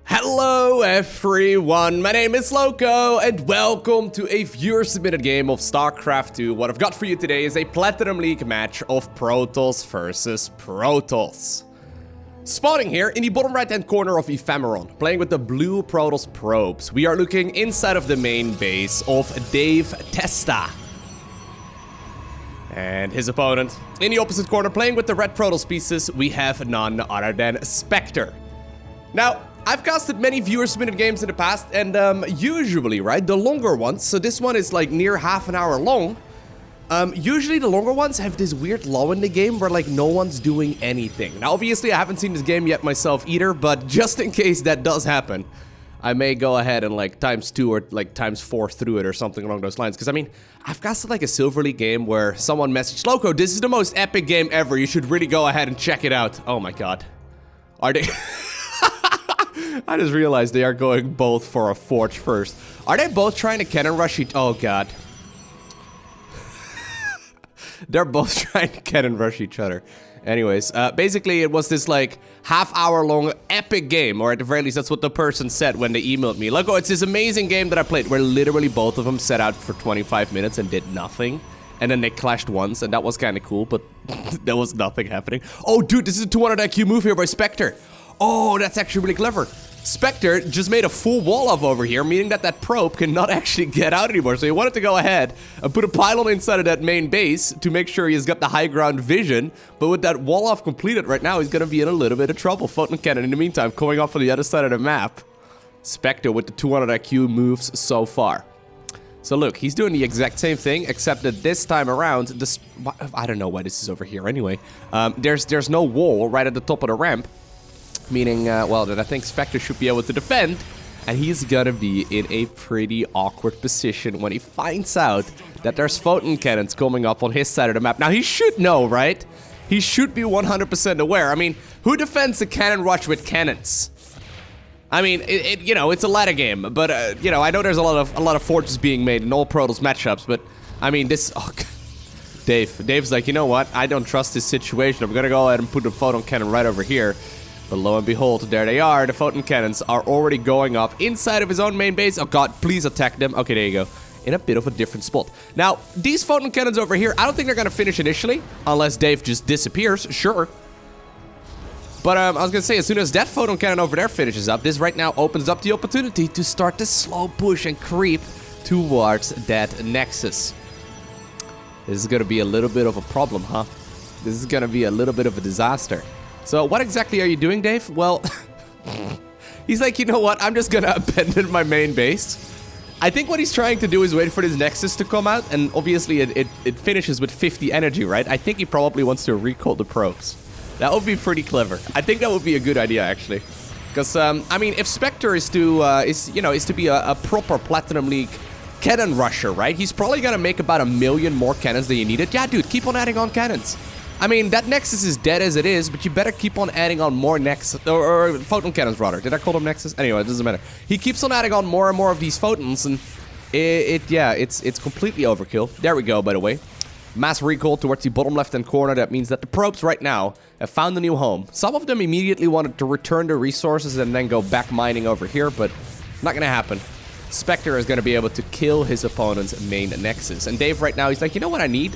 Hello everyone, my name is Lowko and welcome to a viewer-submitted game of StarCraft 2. What I've got for you today is a Platinum League match of Protoss versus Protoss. Spawning here in the bottom right-hand corner of Ephemeron, playing with the blue Protoss probes, we are looking inside of the main base of Dave Testa. And his opponent, in the opposite corner, playing with the red Protoss pieces, we have none other than Spectre. Now, I've casted many viewer-submitted games in the past, and usually, right, the longer ones, so this one is like near half an hour long, usually the longer ones have this weird lull in the game where like no one's doing anything. Now, obviously, I haven't seen this game yet myself either, but just in case that does happen, I may go ahead and like ×2 or like ×4 through it or something along those lines. Because I mean, I've casted like a Silver League game where someone messaged, Lowko, this is the most epic game ever, you should really go ahead and check it out. Oh my god. Are they... I just realized they are going both for a forge first. Are they both trying to cannon rush each... Oh, God. They're both trying to cannon rush each other. Anyways, basically it was this like half-hour-long epic game, or at the very least that's what the person said when they emailed me. Look, oh, it's this amazing game that I played where literally both of them set out for 25 minutes and did nothing. And then they clashed once, and that was kind of cool, but there was nothing happening. Oh, dude, this is a 200 IQ move here by Spectre. Oh, that's actually really clever. Spectre just made a full wall of over here, meaning that that probe cannot actually get out anymore. So he wanted to go ahead and put a pylon inside of that main base to make sure he's got the high ground vision. But with that wall off completed right now, he's going to be in a little bit of trouble. Photon cannon, in the meantime, going off on the other side of the map. Spectre with the 200 IQ moves so far. So look, he's doing the exact same thing, except that this time around, this, I don't know why this is over here anyway. There's no wall right at the top of the ramp. Meaning, well, that I think Spectre should be able to defend, and he's gonna be in a pretty awkward position when he finds out that there's photon cannons coming up on his side of the map. Now, he should know, right? He should be 100% aware. I mean, who defends a cannon rush with cannons? I mean, you know, it's a ladder game, but, you know, I know there's a lot of forges being made in all Protoss matchups, but, I mean, this... Oh, Dave's like, you know what? I don't trust this situation. I'm gonna go ahead and put the photon cannon right over here. But lo and behold, there they are. The photon cannons are already going up inside of his own main base. Oh god, please attack them. Okay, there you go. In a bit of a different spot. Now, these photon cannons over here, I don't think they're gonna finish initially. Unless Dave just disappears, sure. But I was gonna say, as soon as that photon cannon over there finishes up, this right now opens up the opportunity to start the slow push and creep towards that Nexus. This is gonna be a little bit of a problem, huh? This is gonna be a little bit of a disaster. So what exactly are you doing, Dave? Well, he's like, you know what? I'm just gonna abandon my main base. I think what he's trying to do is wait for this Nexus to come out, and obviously it finishes with 50 energy, right? I think he probably wants to recall the probes. That would be pretty clever. I think that would be a good idea, actually. Because, I mean, if Spectre is to be a proper Platinum League cannon rusher, right? He's probably gonna make about 1 million more cannons than you needed. Yeah, dude, keep on adding on cannons. I mean, that Nexus is dead as it is, but you better keep on adding on more Nexus, or photon cannons, rather. Did I call them Nexus? Anyway, it doesn't matter. He keeps on adding on more and more of these photons, and it's completely overkill. There we go, by the way. Mass recall towards the bottom left-hand corner. That means that the probes right now have found a new home. Some of them immediately wanted to return the resources and then go back mining over here, but not gonna happen. Spectre is gonna be able to kill his opponent's main Nexus. And Dave right now, he's like, you know what I need?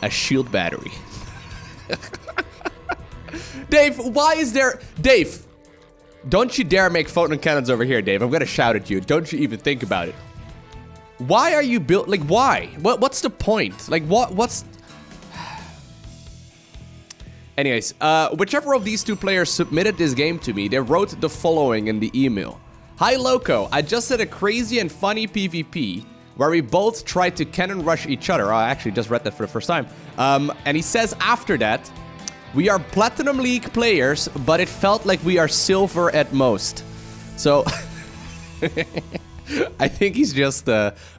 A shield battery. Dave, why is there... Dave, don't you dare make photon cannons over here, Dave. I'm gonna shout at you. Don't you even think about it. Why are you built... Like, why? What's the point? Like, what's... Anyways, whichever of these two players submitted this game to me, they wrote the following in the email. Hi, Lowko. I just did a crazy and funny PvP where we both tried to cannon rush each other. I actually just read that for the first time. And he says after that, we are Platinum League players, but it felt like we are silver at most. So, I think he's just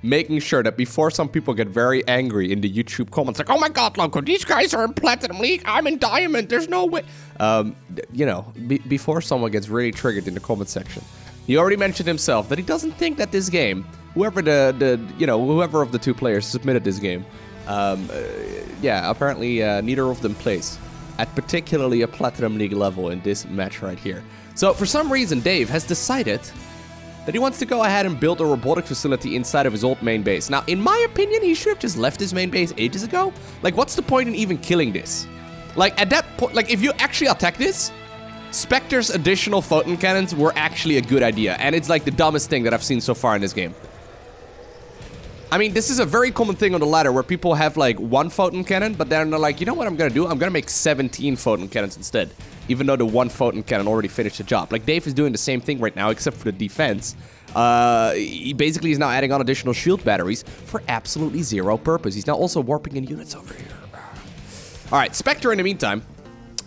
making sure that before some people get very angry in the YouTube comments, like, oh my god, Lowko, these guys are in Platinum League, I'm in Diamond, there's no way. You know, before someone gets really triggered in the comment section. He already mentioned himself that he doesn't think that this game, whoever whoever of the two players submitted this game, yeah, apparently neither of them plays at particularly a Platinum League level in this match right here. So for some reason, Dave has decided that he wants to go ahead and build a robotic facility inside of his old main base. Now, in my opinion, he should have just left his main base ages ago. Like, what's the point in even killing this? Like, at that point, like, if you actually attack this, Spectre's additional photon cannons were actually a good idea. And it's like the dumbest thing that I've seen so far in this game. I mean, this is a very common thing on the ladder where people have like one photon cannon, but then they're like, you know what I'm gonna do? I'm gonna make 17 photon cannons instead. Even though the one photon cannon already finished the job. Like, Dave is doing the same thing right now, except for the defense. He basically is now adding on additional shield batteries for absolutely zero purpose. He's now also warping in units over here. Alright, Spectre in the meantime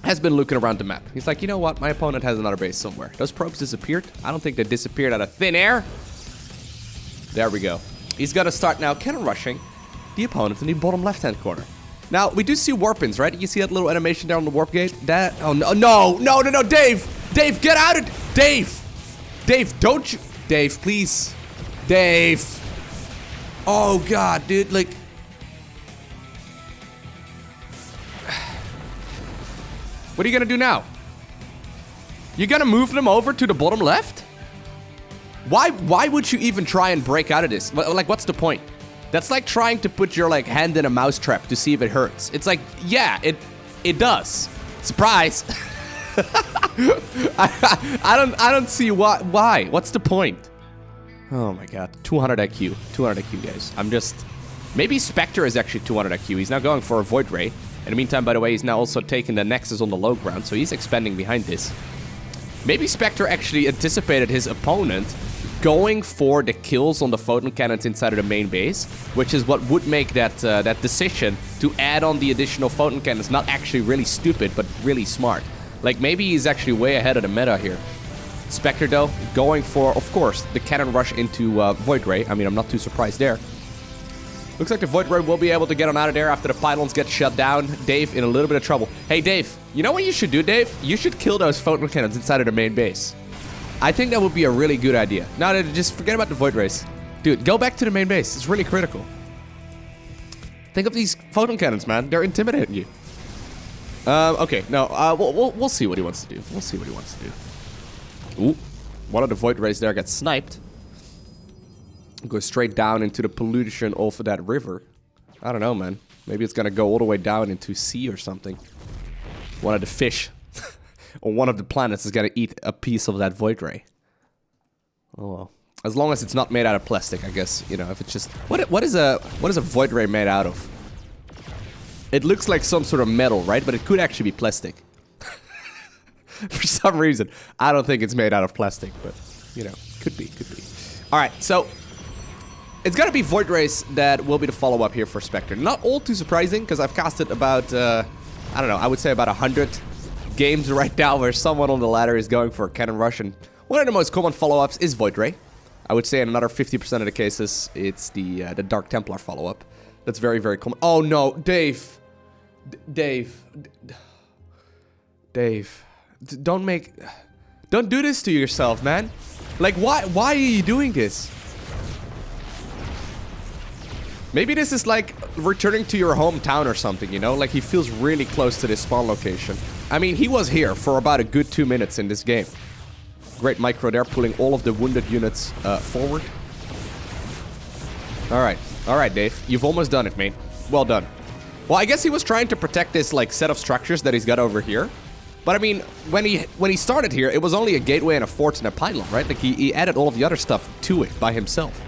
has been looking around the map. He's like, you know what? My opponent has another base somewhere. Those probes disappeared? I don't think they disappeared out of thin air. There we go. He's got to start now cannon rushing the opponent in the bottom left-hand corner. Now, we do see warp-ins, right? You see that little animation there on the warp gate? That... Oh, no, Dave! Dave, get out of... Dave, don't you... Dave, please. Dave. Oh, God, dude, like... What are you gonna do now? You gonna move them over to the bottom left? Why would you even try and break out of this? Like, what's the point? That's like trying to put your, like, hand in a mousetrap to see if it hurts. It's like, yeah, it does. Surprise. I don't see why. What's the point? Oh my god. 200 IQ. 200 IQ, guys. I'm just... Maybe Spectre is actually 200 IQ. He's now going for a Void Ray. In the meantime, by the way, he's now also taking the Nexus on the low ground, so he's expanding behind this. Maybe Spectre actually anticipated his opponent going for the kills on the photon cannons inside of the main base, which is what would make that that decision to add on the additional photon cannons not actually really stupid, but really smart. Like, maybe he's actually way ahead of the meta here. Spectre, though, going for, of course, the cannon rush into Void Ray. I mean, I'm not too surprised there. Looks like the Void Ray will be able to get on out of there after the pylons get shut down. Dave in a little bit of trouble. Hey, Dave, you know what you should do, Dave? You should kill those photon cannons inside of the main base. I think that would be a really good idea. No, just forget about the Void Rays. Dude, go back to the main base. It's really critical. Think of these photon cannons, man. They're intimidating you. Okay, no, we'll see what he wants to do. We'll see what he wants to do. Ooh, one of the Void Rays there gets sniped. Go straight down into the pollution of that river. I don't know, man. Maybe it's gonna go all the way down into sea or something. One of the fish on one of the planets is gonna eat a piece of that Void Ray. Oh well. As long as it's not made out of plastic, I guess. You know, if it's just... What is a Void Ray made out of? It looks like some sort of metal, right? But it could actually be plastic. For some reason. I don't think it's made out of plastic, but, you know, could be. Alright, so... It's gonna be Void Rays that will be the follow-up here for Spectre. Not all too surprising, because I've casted about, I don't know, I would say about 100 games right now where someone on the ladder is going for a cannon rush, and one of the most common follow-ups is Void Ray. I would say in another 50% of the cases, it's the Dark Templar follow-up. That's very, very common. Oh no, Dave. Dave. Don't do this to yourself, man. Like, why are you doing this? Maybe this is like returning to your hometown or something, you know? Like, he feels really close to this spawn location. I mean, he was here for about a good 2 minutes in this game. Great micro there, pulling all of the wounded units forward. Alright, Dave. You've almost done it, mate. Well done. Well, I guess he was trying to protect this, like, set of structures that he's got over here. But, I mean, when he started here, it was only a gateway and a fort and a pylon, right? Like, he added all of the other stuff to it by himself.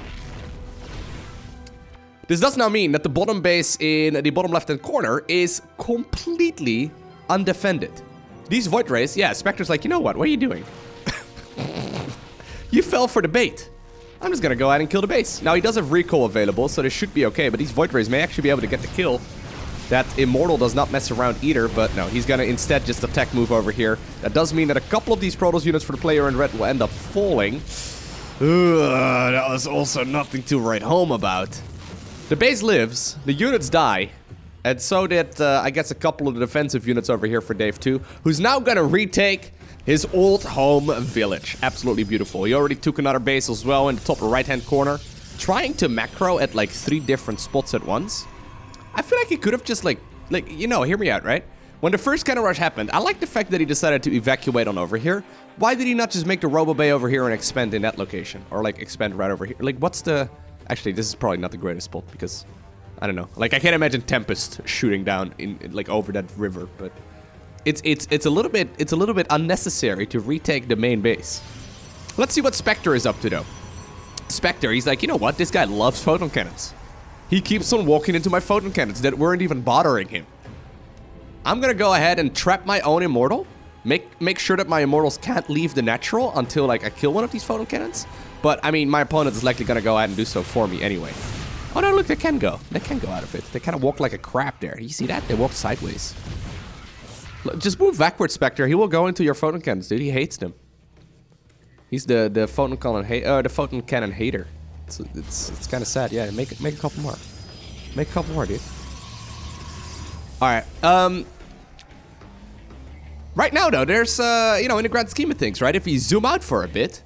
This does now mean that the bottom base in the bottom left-hand corner is completely undefended. These Void Rays, yeah, Spectre's like, you know what are you doing? You fell for the bait. I'm just gonna go ahead and kill the base. Now, he does have recall available, so this should be okay, but these Void Rays may actually be able to get the kill. That Immortal does not mess around either, but no, he's gonna instead just attack move over here. That does mean that a couple of these Protoss units for the player in red will end up falling. That was also nothing to write home about. The base lives, the units die, and so did, I guess, a couple of the defensive units over here for Dave 2, who's now gonna retake his old home village. Absolutely beautiful. He already took another base as well in the top right-hand corner, trying to macro at, like, 3 different spots at once. I feel like he could have just, like, you know, hear me out, right? When the first cannon rush happened, I like the fact that he decided to evacuate on over here, Why did he not just make the Robo Bay over here and expand in that location? Or, like, expand right over here? Like, what's the... Actually, this is probably not the greatest spot, because... I don't know. Like, I can't imagine Tempest shooting down like, over that river, but... It's a little bit unnecessary to retake the main base. Let's see what Spectre is up to, though. Spectre, he's like, you know what? This guy loves photon cannons. He keeps on walking into my photon cannons that weren't even bothering him. I'm gonna go ahead and trap my own Immortal. Make sure that my Immortals can't leave the natural until, like, I kill one of these photon cannons. But, I mean, my opponent is likely gonna go ahead and do so for me anyway. Oh, no, look, they can go. They can go out of it. They kind of walk like a crab there. You see that? They walk sideways. Look, just move backward, Spectre. He will go into your photon cannons, dude. He hates them. He's the photon cannon hater. It's kind of sad. Yeah, make a couple more. Make a couple more, dude. All right. Right now, though, there's you know, in the grand scheme of things, right? If you zoom out for a bit,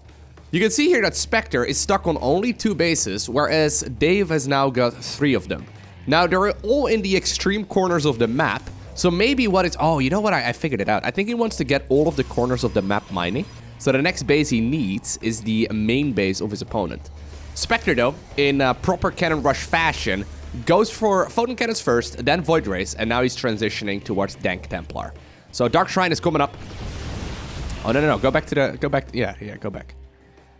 you can see here that Spectre is stuck on only 2 bases, whereas Dave has now got 3 of them. Now, they're all in the extreme corners of the map, so maybe what it's... Oh, you know what? I figured it out. I think he wants to get all of the corners of the map mining, so the next base he needs is the main base of his opponent. Spectre, though, in proper cannon rush fashion, goes for photon cannons first, then Void Rays, and now he's transitioning towards Dank Templar. So Dark Shrine is coming up. Oh, no. Go back to the... Yeah, go back.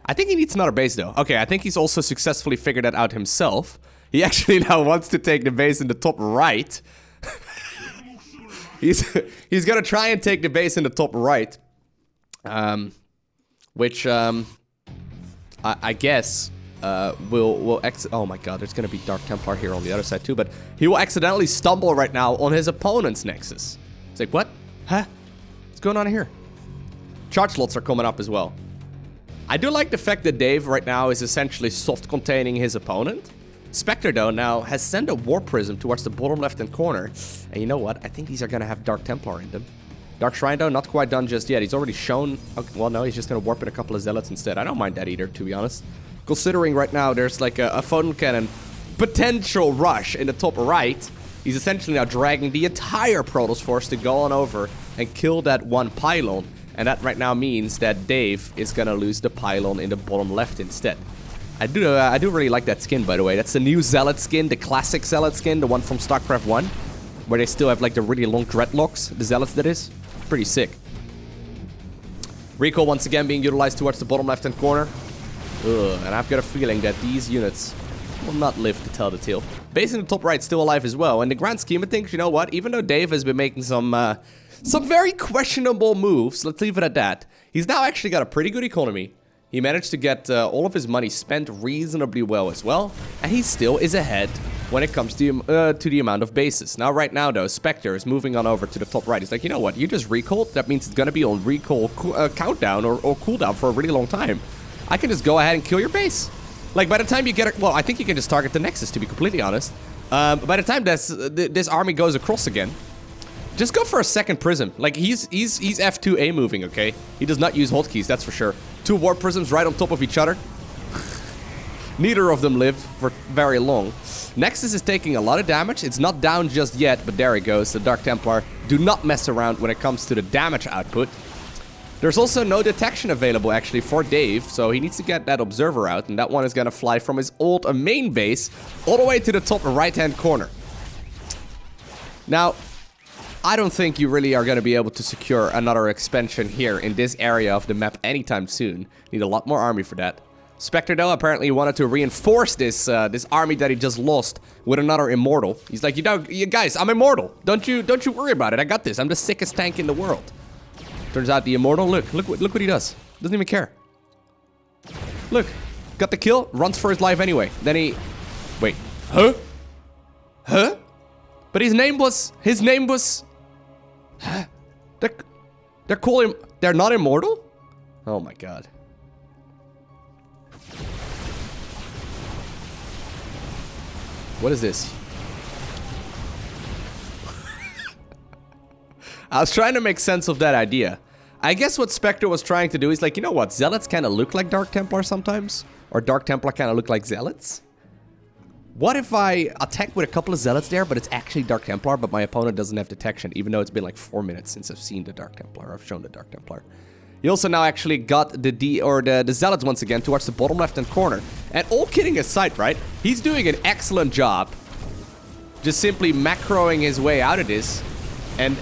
I think he needs another base, though. Okay, I think he's also successfully figured that out himself. He actually now wants to take the base in the top right. He's gonna try and take the base in the top right. Which, I guess, will oh my god, there's gonna be Dark Templar here on the other side, too. But he will accidentally stumble right now on his opponent's Nexus. It's like, what? Huh? What's going on here? Charge slots are coming up as well. I do like the fact that Dave right now is essentially soft-containing his opponent. Spectre, though, now has sent a War Prism towards the bottom left-hand corner. And you know what? I think these are going to have Dark Templar in them. Dark Shrine, though, not quite done just yet. He's already shown... Okay, well, no, he's just going to warp in a couple of Zealots instead. I don't mind that either, to be honest. Considering right now there's like a photon cannon potential rush in the top right. He's essentially now dragging the entire Protoss force to go on over and kill that one pylon. And that right now means that Dave is gonna lose the pylon in the bottom left instead. I do really like that skin, by the way. That's the new Zealot skin, the classic Zealot skin, the one from StarCraft 1. Where they still have like the really long dreadlocks, the Zealots that is. Pretty sick. Recall once again being utilized towards the bottom left-hand corner. Ugh, and I've got a feeling that these units will not live to tell the tale. Base in the top right still alive as well. In the grand scheme of things, you know what? Even though Dave has been making some very questionable moves, let's leave it at that. He's now actually got a pretty good economy. He managed to get all of his money spent reasonably well as well. And he still is ahead when it comes to the amount of bases. Now, right now, though, Spectre is moving on over to the top right. He's like, you know what? You just recalled? That means it's going to be on recall countdown or cooldown for a really long time. I can just go ahead and kill your base. Like, by the time you get it... Well, I think you can just target the Nexus, to be completely honest. By the time this army goes across again, just go for a second Prism. Like, he's F2A moving, okay? He does not use hotkeys, that's for sure. 2 War Prisms right on top of each other. Neither of them live for very long. Nexus is taking a lot of damage. It's not down just yet, but there he goes. The Dark Templar do not mess around when it comes to the damage output. There's also no detection available, actually, for Dave, so he needs to get that Observer out, and that one is going to fly from his old main base all the way to the top right-hand corner. Now, I don't think you really are going to be able to secure another expansion here in this area of the map anytime soon. Need a lot more army for that. Spectre, though, apparently wanted to reinforce this army that he just lost with another Immortal. He's like, you guys, I'm immortal. Don't you worry about it. I got this. I'm the sickest tank in the world. Turns out the Immortal, look what he does. Doesn't even care. Look, got the kill, runs for his life anyway. Then he... Wait, huh? Huh? But his name was... Huh? They're calling... They're not immortal? Oh my god. What is this? I was trying to make sense of that idea. I guess what Spectre was trying to do is like, you know what? Zealots kind of look like Dark Templar sometimes. Or Dark Templar kind of look like Zealots. What if I attack with a couple of Zealots there, but it's actually Dark Templar, but my opponent doesn't have detection, even though it's been like 4 minutes since I've seen the Dark Templar, or I've shown the Dark Templar. He also now actually got the Zealots once again towards the bottom left-hand corner. And all kidding aside, right? He's doing an excellent job. Just simply macroing his way out of this. And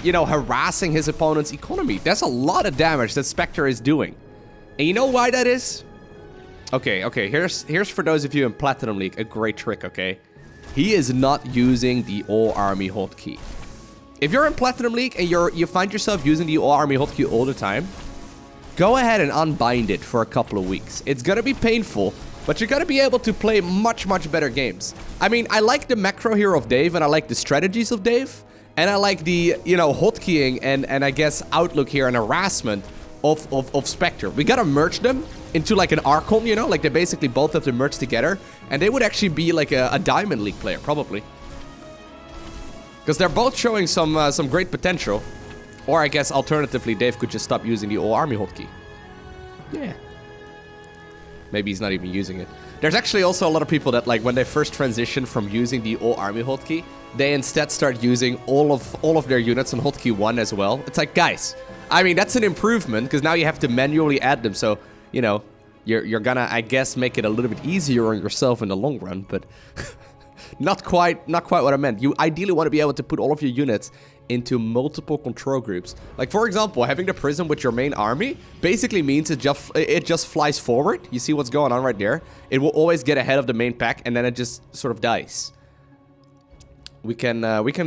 you know, harassing his opponent's economy. That's a lot of damage that Spectre is doing. And you know why that is? Okay, here's for those of you in Platinum League, a great trick, okay? He is not using the All Army hotkey. If you're in Platinum League and you find yourself using the All Army hotkey all the time, go ahead and unbind it for a couple of weeks. It's gonna be painful, but you're gonna be able to play much better games. I mean, I like the macro here of Dave, and I like the strategies of Dave, and I like the, you know, hotkeying and I guess outlook here and harassment of Spectre. We gotta merge them into like an Archon, you know, like they basically both have to merge together, and they would actually be like a Diamond League player, probably. Because they're both showing some great potential. Or I guess alternatively, Dave could just stop using the All Army hotkey. Yeah. Maybe he's not even using it. There's actually also a lot of people that, like, when they first transition from using the All Army hotkey, they instead start using all of their units on hotkey 1 as well. It's like, guys, I mean, that's an improvement, because now you have to manually add them, so, you know, you're gonna, I guess, make it a little bit easier on yourself in the long run, but not quite what I meant. You ideally want to be able to put all of your units into multiple control groups. Like, for example, having the Prism with your main army basically means it just flies forward. You see what's going on right there? It will always get ahead of the main pack, and then it just sort of dies. We can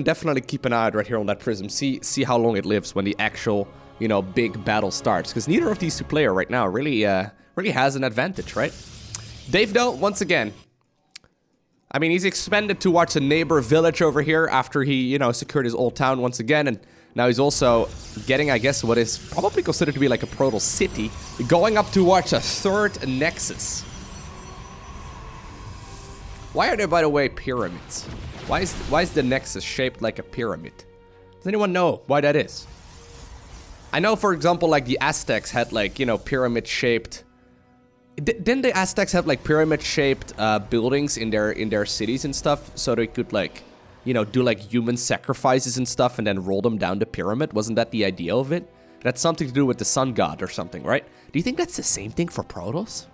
definitely keep an eye out right here on that Prism. See how long it lives when the actual, you know, big battle starts. Because neither of these two players right now really has an advantage, right? Dave, though, once again, I mean, he's expanded towards a neighbor village over here after he, you know, secured his old town once again. And now he's also getting, I guess, what is probably considered to be like a Protoss city, going up towards a third nexus. Why are there, by the way, pyramids? Why is the nexus shaped like a pyramid? Does anyone know why that is? I know, for example, like the Aztecs had, like, you know, pyramid-shaped... Didn't the Aztecs have like pyramid-shaped buildings in their cities and stuff, so they could, like, you know, do like human sacrifices and stuff and then roll them down the pyramid? Wasn't that the idea of it? That's something to do with the sun god or something, right? Do you think that's the same thing for Protoss?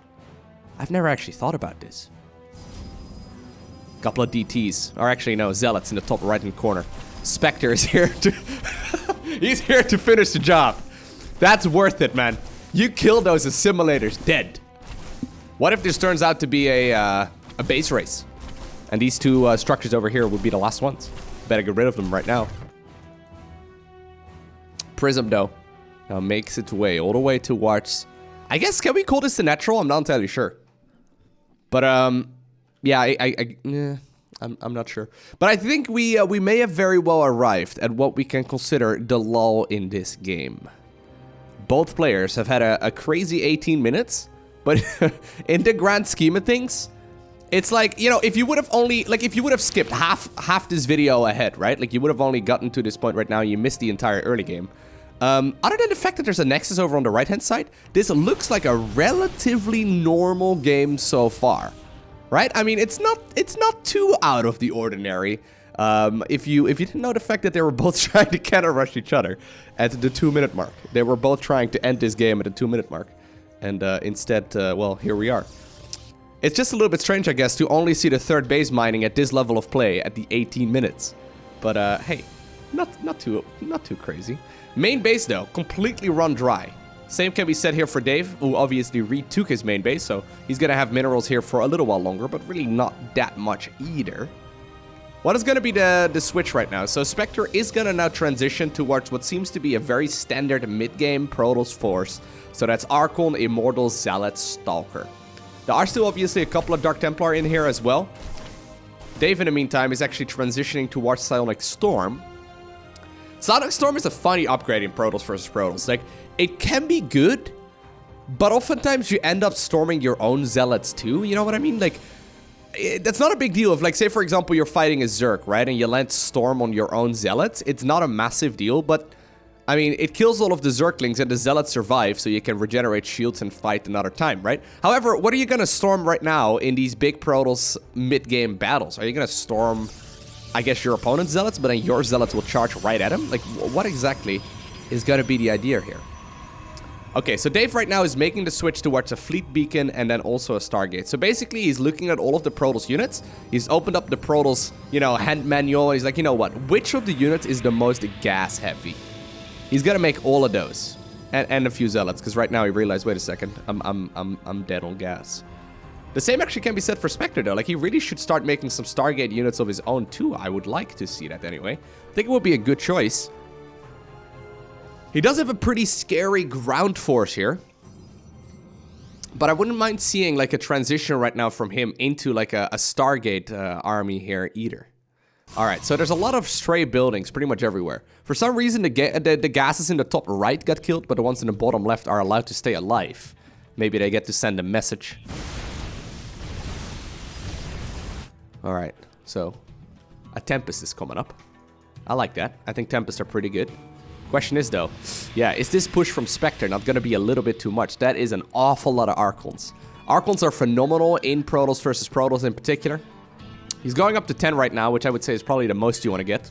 I've never actually thought about this. Couple of DTs, or actually no, Zealots in the top right-hand corner. Spectre is here to he's here to finish the job. That's worth it, man. You kill those assimilators dead. What if this turns out to be a base race? And these two structures over here would be the last ones. Better get rid of them right now. Prism, though, now makes its way all the way towards... I guess, can we call this the natural? I'm not entirely sure. But, yeah, I'm not sure. But I think we may have very well arrived at what we can consider the lull in this game. Both players have had a crazy 18 minutes... But in the grand scheme of things, it's like, you know, if you would have only, like, if you would have skipped half this video ahead, right? Like, you would have only gotten to this point right now, you missed the entire early game. Other than the fact that there's a Nexus over on the right-hand side, this looks like a relatively normal game so far, right? I mean, it's not too out of the ordinary. If you didn't know the fact that they were both trying to counter rush each other at the 2-minute mark. They were both trying to end this game at the 2-minute mark. And instead, well, here we are. It's just a little bit strange, I guess, to only see the third base mining at this level of play at the 18 minutes. But hey, not too crazy. Main base, though, completely run dry. Same can be said here for Dave, who obviously retook his main base, so he's gonna have minerals here for a little while longer, but really not that much either. What is gonna be the switch right now? So Spectre is gonna now transition towards what seems to be a very standard mid-game Protoss force. So that's Archon, Immortal, Zealot, Stalker. There are still obviously a couple of Dark Templar in here as well. Dave, in the meantime, is actually transitioning towards Psionic Storm. Psionic Storm is a funny upgrade in Protoss versus Protoss. Like, it can be good, but oftentimes you end up storming your own Zealots too. You know what I mean? Like, that's not a big deal. If, like, say, for example, you're fighting a Zerg, right? And you land Storm on your own Zealots. It's not a massive deal, but... I mean, it kills all of the Zerglings and the Zealots survive, so you can regenerate shields and fight another time, right? However, what are you gonna storm right now in these big Protoss mid-game battles? Are you gonna storm, I guess, your opponent's Zealots, but then your Zealots will charge right at him? Like, what exactly is gonna be the idea here? Okay, so Dave right now is making the switch towards a fleet beacon and then also a Stargate. So basically, he's looking at all of the Protoss units. He's opened up the Protoss, you know, hand manual. He's like, you know what? Which of the units is the most gas heavy? He's gonna make all of those. And a few zealots, because right now he realized, wait a second, I'm dead on gas. The same actually can be said for Spectre, though. Like, he really should start making some Stargate units of his own, too. I would like to see that anyway. I think it would be a good choice. He does have a pretty scary ground force here. But I wouldn't mind seeing, like, a transition right now from him into, like, a Stargate army here, either. Alright, so there's a lot of stray buildings pretty much everywhere. For some reason, the gases in the top right got killed, but the ones in the bottom left are allowed to stay alive. Maybe they get to send a message. Alright, so a Tempest is coming up. I like that. I think Tempests are pretty good. Question is, though, yeah, is this push from Spectre not going to be a little bit too much? That is an awful lot of Archons. Archons are phenomenal in Protoss versus Protoss in particular. He's going up to 10 right now, which I would say is probably the most you want to get.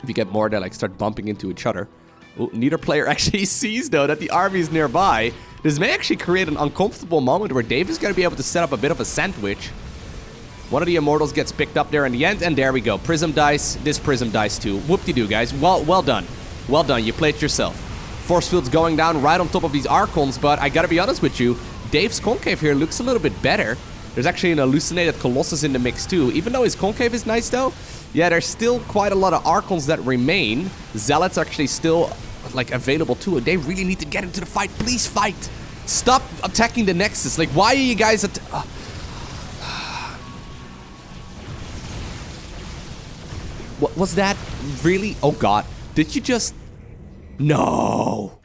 If you get more, they like start bumping into each other. Ooh, neither player actually sees, though, that the army is nearby. This may actually create an uncomfortable moment where Dave is going to be able to set up a bit of a sandwich. One of the Immortals gets picked up there in the end, and there we go. Prism dice. This Prism dice too. Whoop-de-doo, guys. Well done. Well done. You played yourself. Force field's going down right on top of these Archons, but I gotta be honest with you, Dave's Concave here looks a little bit better. There's actually an hallucinated Colossus in the mix too. Even though his Concave is nice though, yeah, there's still quite a lot of Archons that remain. Zealots actually still, like, available too. They really need to get into the fight. Please fight. Stop attacking the Nexus. Like, why are you guys What was that? Really? Oh god. Did you just... No.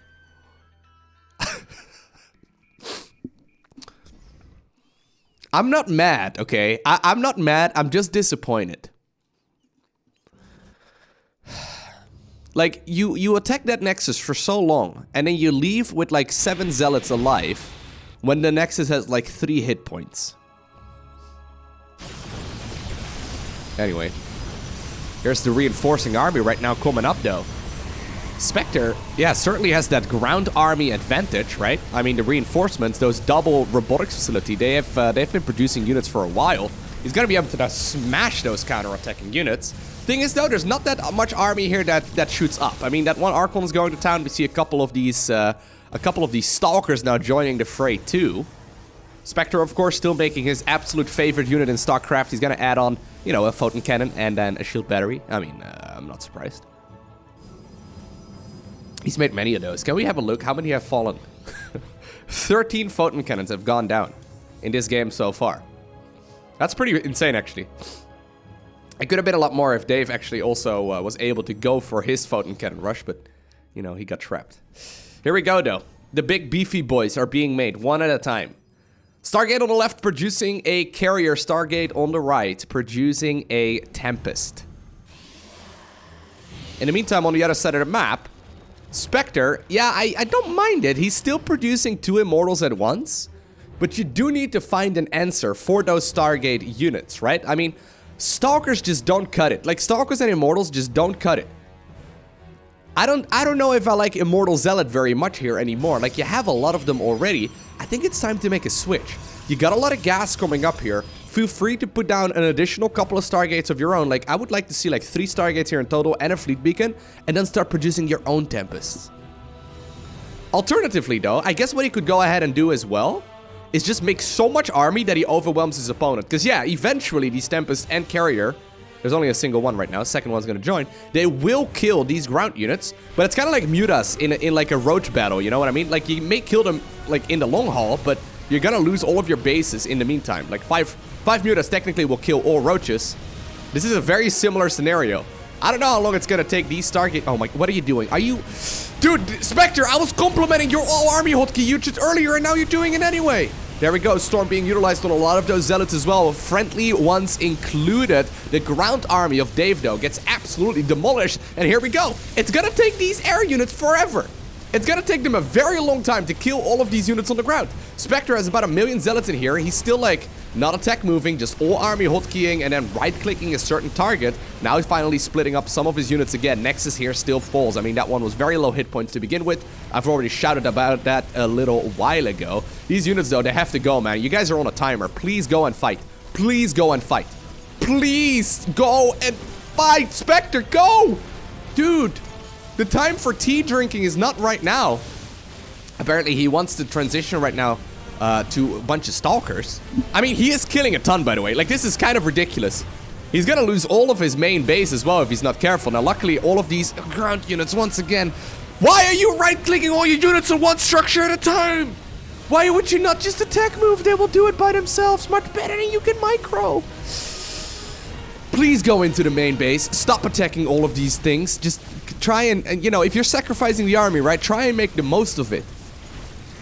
I'm not mad, okay? I'm not mad. I'm just disappointed. Like, you attack that Nexus for so long, and then you leave with like 7 Zealots alive when the Nexus has like 3 hit points. Anyway. Here's the reinforcing army right now coming up, though. Spectre, yeah, certainly has that ground army advantage, right? I mean, the reinforcements, those double robotics facility, they've been producing units for a while. He's gonna be able to smash those counter-attacking units. Thing is, though, there's not that much army here that shoots up. I mean, that one Archon is going to town. We see a couple of these Stalkers now joining the fray too. Spectre, of course, still making his absolute favorite unit in StarCraft. He's gonna add on, you know, a photon cannon and then a shield battery. I mean, I'm not surprised. He's made many of those. Can we have a look? How many have fallen? 13 photon cannons have gone down in this game so far. That's pretty insane, actually. It could have been a lot more if Dave actually also was able to go for his photon cannon rush, but, you know, he got trapped. Here we go, though. The big beefy boys are being made one at a time. Stargate on the left producing a carrier. Stargate on the right producing a Tempest. In the meantime, on the other side of the map, Spectre, yeah, I don't mind it. He's still producing 2 Immortals at once. But you do need to find an answer for those Stargate units, right? I mean, Stalkers just don't cut it. Like, Stalkers and Immortals just don't cut it. I don't know if I like Immortal Zealot very much here anymore. Like, you have a lot of them already. I think it's time to make a switch. You got a lot of gas coming up here. Feel free to put down an additional couple of Stargates of your own. Like, I would like to see like 3 Stargates here in total and a fleet beacon, and then start producing your own Tempests. Alternatively, though, I guess what he could go ahead and do as well is just make so much army that he overwhelms his opponent. Because yeah, eventually these Tempests and Carrier, there's only a single one right now, second one's gonna join, they will kill these ground units, but it's kind of like Mutas in like a roach battle, you know what I mean? Like, you may kill them like in the long haul, but you're gonna lose all of your bases in the meantime. Like, 5 Mutas technically will kill all roaches. This is a very similar scenario. I don't know how long it's gonna take these Stargate... Oh my... What are you doing? Are you... Dude, Spectre, I was complimenting your all-army hotkey usage earlier, and now you're doing it anyway. There we go. Storm being utilized on a lot of those Zealots as well. Friendly ones included. The ground army of Dave, though, gets absolutely demolished. And here we go. It's gonna take these air units forever. It's gonna take them a very long time to kill all of these units on the ground. Spectre has about 1 million zealots in here. He's still like not attack moving, just all army hotkeying and then right-clicking a certain target. Now he's finally splitting up some of his units again. Nexus here still falls. I mean, that one was very low hit points to begin with. I've already shouted about that a little while ago. These units, though, they have to go, man. You guys are on a timer. Please go and fight. Please go and fight. Please go and fight. Spectre, go! Dude, the time for tea drinking is not right now. Apparently, he wants to transition right now to a bunch of stalkers. I mean, he is killing a ton, by the way. Like, this is kind of ridiculous. He's gonna lose all of his main base as well if he's not careful. Now, luckily, all of these ground units, once again... Why are you right-clicking all your units in one structure at a time? Why would you not just attack move? They will do it by themselves much better than you can micro. Please go into the main base. Stop attacking all of these things. Just try and you know, if you're sacrificing the army, right? Try and make the most of it.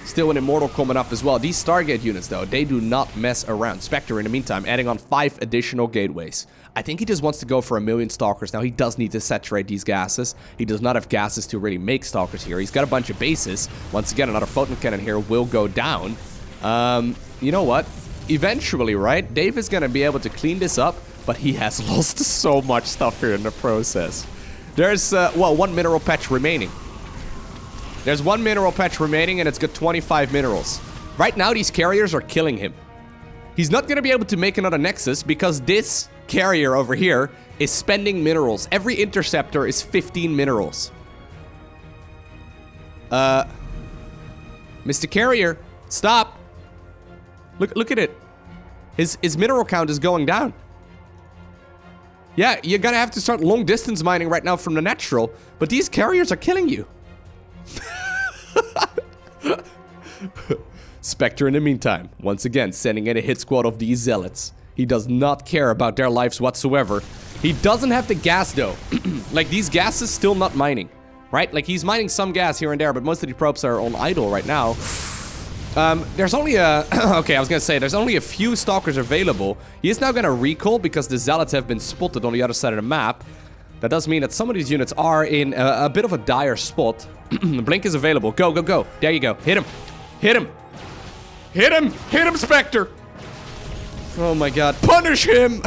Still an Immortal coming up as well. These Stargate units, though, they do not mess around. Spectre, in the meantime, adding on 5 additional gateways. I think he just wants to go for 1 million Stalkers. Now, he does need to saturate these gases. He does not have gases to really make Stalkers here. He's got a bunch of bases. Once again, another photon cannon here will go down. You know what? Eventually, right? Dave is going to be able to clean this up, but he has lost so much stuff here in the process. There's, well, 1 mineral patch remaining. There's 1 mineral patch remaining, and it's got 25 minerals. Right now, these carriers are killing him. He's not going to be able to make another Nexus because this carrier over here is spending minerals. Every interceptor is 15 minerals. Mr. Carrier, stop. Look at it. His mineral count is going down. Yeah, you're gonna have to start long distance mining right now from the natural, but these carriers are killing you. Spectre, in the meantime, once again, sending in a hit squad of these zealots. He does not care about their lives whatsoever. He doesn't have the gas, though. Like, these gases still not mining, right? Like, he's mining some gas here and there, but most of the probes are on idle right now. There's only a... okay, I was gonna say, there's only a few stalkers available. He is now gonna recall because the zealots have been spotted on the other side of the map. That does mean that some of these units are in a bit of a dire spot. Blink is available. Go, go, go. There you go. Hit him. Hit him. Hit him. Hit him, Spectre. Oh my god. Punish him.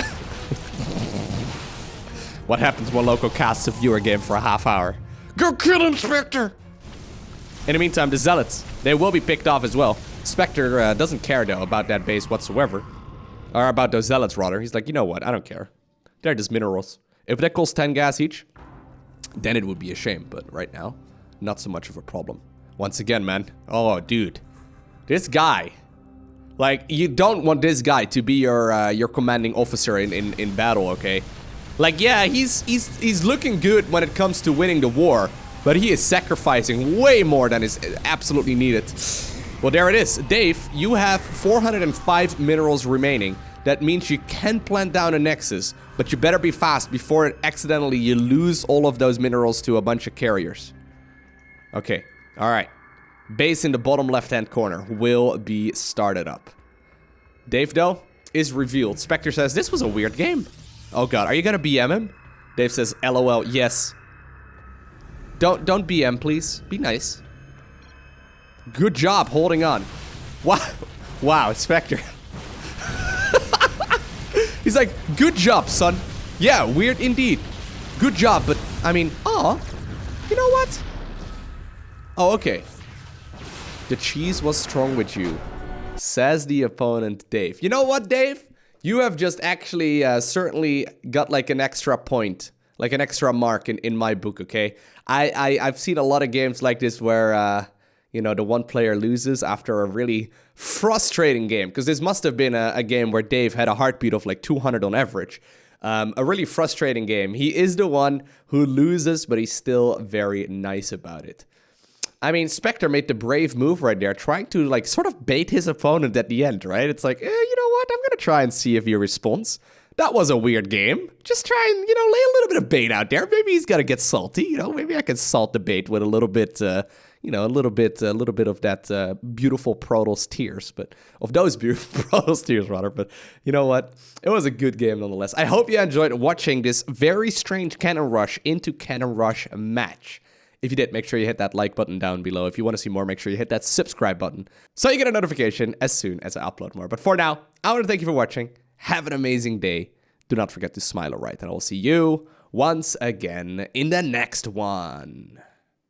What happens when Lowko casts a viewer game for a half hour? Go kill him, Spectre. In the meantime, the zealots, they will be picked off as well. Spectre doesn't care, though, about that base whatsoever. Or about those zealots, rather. He's like, you know what? I don't care. They're just minerals. If that costs 10 gas each, then it would be a shame. But right now, not so much of a problem. Once again, man. Oh, dude. This guy. Like, you don't want this guy to be your commanding officer in battle, okay? Like, yeah, he's looking good when it comes to winning the war. But he is sacrificing way more than is absolutely needed. Well, there it is. Dave, you have 405 minerals remaining. That means you can plant down a Nexus, but you better be fast before accidentally you lose all of those minerals to a bunch of carriers. Okay, alright. Base in the bottom left-hand corner will be started up. Dave, though, is revealed. Spectre says, this was a weird game. Oh god, are you gonna BM him? Dave says, LOL, yes. Don't BM, please. Be nice. Good job holding on. Wow. Wow, Spectre. He's like, good job, son. Yeah, weird indeed. Good job, but, I mean, aw. You know what? Oh, okay. The cheese was strong with you, says the opponent, Dave. You know what, Dave? You have just actually certainly got like an extra point. Like an extra mark in my book, okay? I've seen a lot of games like this where, you know, the one player loses after a really frustrating game. Because this must have been a game where Dave had a heartbeat of like 200 on average. A really frustrating game. He is the one who loses, but he's still very nice about it. I mean, Spectre made the brave move right there, trying to like sort of bait his opponent at the end, right? It's like, you know what? I'm gonna try and see if he responds. That was a weird game. Just try and, you know, lay a little bit of bait out there. Maybe he's got to get salty, you know. Maybe I can salt the bait with a little bit, you know, a little bit of that beautiful Protoss tears. But, of those beautiful Protoss tears, rather. But, you know what? It was a good game nonetheless. I hope you enjoyed watching this very strange Cannon Rush into Cannon Rush match. If you did, make sure you hit that like button down below. If you want to see more, make sure you hit that subscribe button so you get a notification as soon as I upload more. But for now, I want to thank you for watching. Have an amazing day. Do not forget to smile, alright? And I will see you once again in the next one.